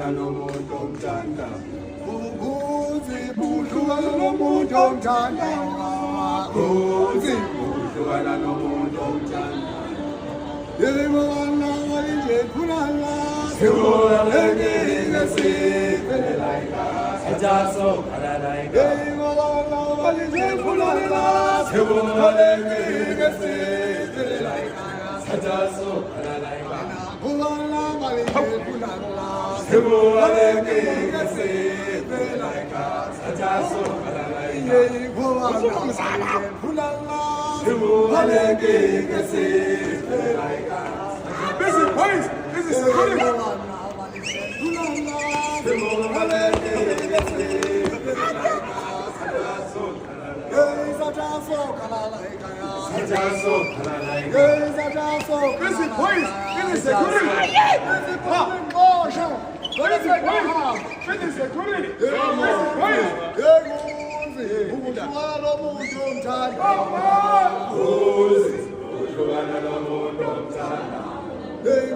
buhlukana nomuntu omthanda Uzi buhlukana nomuntu omthanda Uzi buhlukana nomuntu omthanda Yebo Allah nje khulala Sibona ngeke sifele laika Sajaso kalalaika Yebo Allah nje khulala Sibona ngeke sifele laika Sajaso kalalaika Allah nje khulala Sibona ngeke sifele laika Sajaso kalalaika Yebo Allah khulala Sibona ngeke sifele laika This is praise. This is security. Sajaso kalalaika This is praise. This is security. This is security. Uzi buhlukana nomuntu omthanda Hey,